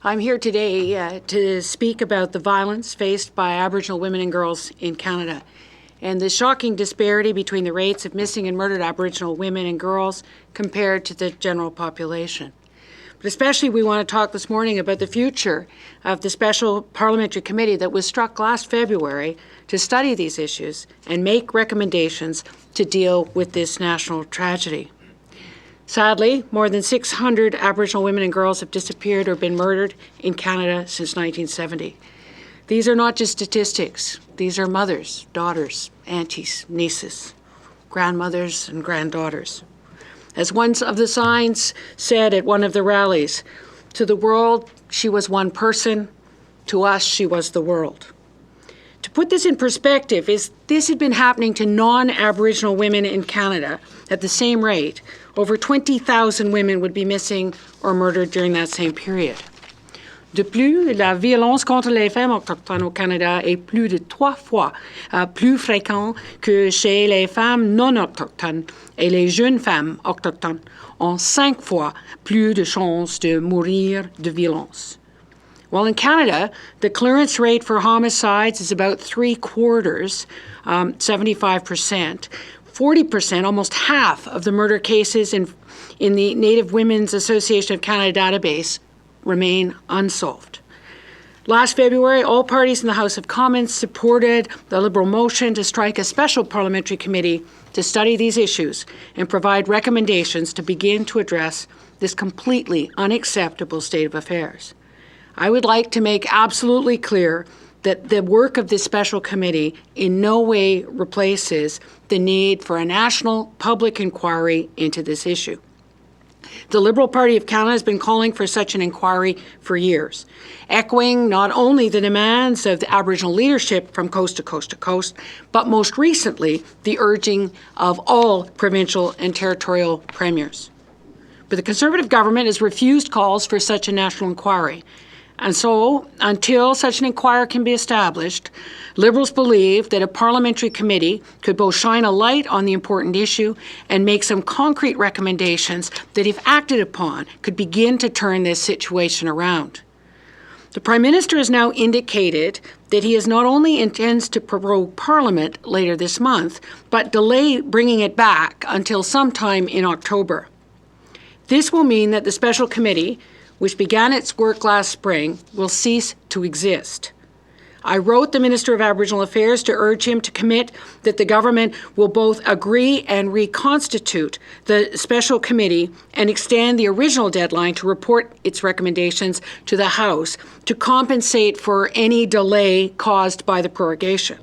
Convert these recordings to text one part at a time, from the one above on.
I'm here today to speak about the violence faced by Aboriginal women and girls in Canada and the shocking disparity between the rates of missing and murdered Aboriginal women and girls compared to the general population. But especially we want to talk this morning about the future of the special parliamentary committee that was struck last February to study these issues and make recommendations to deal with this national tragedy. Sadly, more than 600 Aboriginal women and girls have disappeared or been murdered in Canada since 1970. These are not just statistics. These are mothers, daughters, aunties, nieces, grandmothers, and granddaughters. As one of the signs said at one of the rallies, to the world, she was one person. To us, she was the world. To put this in perspective, this had been happening to non-Aboriginal women in Canada at the same rate. Over 20,000 women would be missing or murdered during that same period. De plus, la violence contre les femmes autochtones au Canada est plus de 3 fois plus fréquente que chez les femmes non autochtones, et les jeunes femmes autochtones ont 5 fois plus de chances de mourir de violence. Well, in Canada, the clearance rate for homicides is about 3/4, 75%. 40%, almost half of the murder cases in the Native Women's Association of Canada database remain unsolved. Last February, all parties in the House of Commons supported the Liberal motion to strike a special parliamentary committee to study these issues and provide recommendations to begin to address this completely unacceptable state of affairs. I would like to make absolutely clear that the work of this special committee in no way replaces the need for a national public inquiry into this issue. The Liberal Party of Canada has been calling for such an inquiry for years, echoing not only the demands of the Aboriginal leadership from coast to coast to coast, but most recently, the urging of all provincial and territorial premiers. But the Conservative government has refused calls for such a national inquiry. And so, until such an inquiry can be established, Liberals believe that a parliamentary committee could both shine a light on the important issue and make some concrete recommendations that, if acted upon, could begin to turn this situation around. The Prime Minister has now indicated that he not only intends to prorogue Parliament later this month, but delay bringing it back until sometime in October. This will mean that the special committee, which began its work last spring, will cease to exist. I wrote the Minister of Aboriginal Affairs to urge him to commit that the government will both agree and reconstitute the special committee and extend the original deadline to report its recommendations to the House to compensate for any delay caused by the prorogation.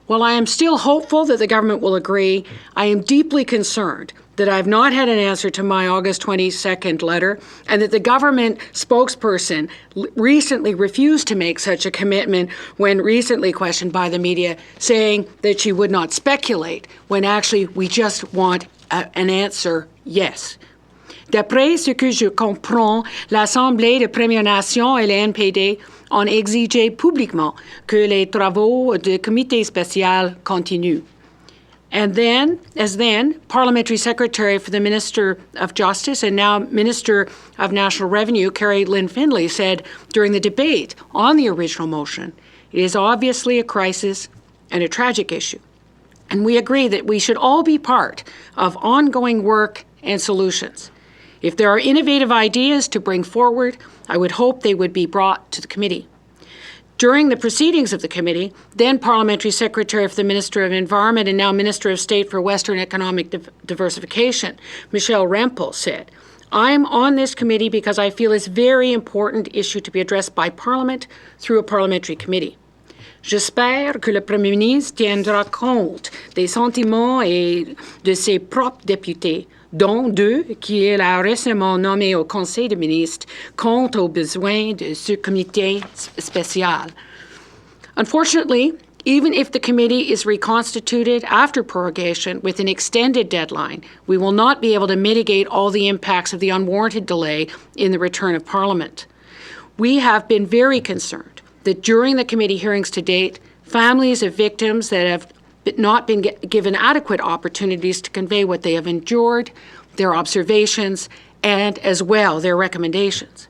While I am still hopeful that the government will agree, I am deeply concerned that I have not had an answer to my August 22nd letter and that the government spokesperson recently refused to make such a commitment when recently questioned by the media, saying that she would not speculate when actually we just want an answer yes. D'après ce que je comprends, l'Assemblée des Premières Nations et les NPD ont exigé publiquement que les travaux du comité spécial continuent. And then, Parliamentary Secretary for the Minister of Justice and now Minister of National Revenue, Carrie Lynn Findlay, said during the debate on the original motion, it is obviously a crisis and a tragic issue. And we agree that we should all be part of ongoing work and solutions. If there are innovative ideas to bring forward, I would hope they would be brought to the committee. During the proceedings of the committee, then Parliamentary Secretary for the Minister of Environment and now Minister of State for Western Economic Diversification, Michelle Rempel, said, I'm on this committee because I feel it's a very important issue to be addressed by Parliament through a parliamentary committee. J'espère que le Premier ministre tiendra compte des sentiments et de ses propres députés, dont deux qu'il a récemment nommés au Conseil des ministres, quant aux besoins de ce comité spécial. Unfortunately, even if the committee is reconstituted after prorogation with an extended deadline, we will not be able to mitigate all the impacts of the unwarranted delay in the return of Parliament. We have been very concerned that during the committee hearings to date, families of victims that have not been given adequate opportunities to convey what they have endured, their observations, and as well their recommendations.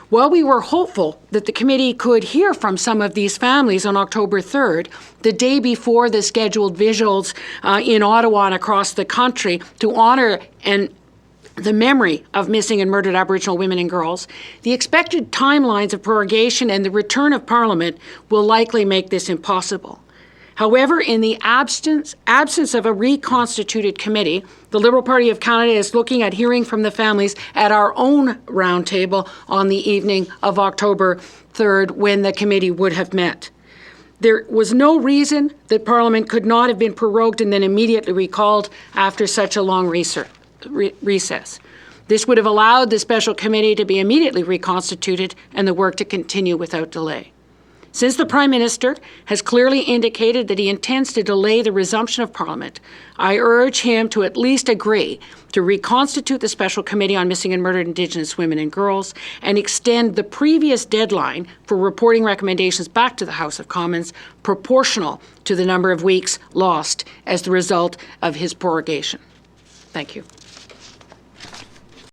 While we were hopeful that the committee could hear from some of these families on October 3rd, the day before the scheduled vigils in Ottawa and across the country to honor the memory of missing and murdered Aboriginal women and girls, the expected timelines of prorogation and the return of Parliament will likely make this impossible. However, in the absence of a reconstituted committee, the Liberal Party of Canada is looking at hearing from the families at our own roundtable on the evening of October 3rd, when the committee would have met. There was no reason that Parliament could not have been prorogued and then immediately recalled after such a long recess. This would have allowed the special committee to be immediately reconstituted and the work to continue without delay. Since the Prime Minister has clearly indicated that he intends to delay the resumption of Parliament, I urge him to at least agree to reconstitute the Special Committee on Missing and Murdered Indigenous Women and Girls and extend the previous deadline for reporting recommendations back to the House of Commons proportional to the number of weeks lost as the result of his prorogation. Thank you.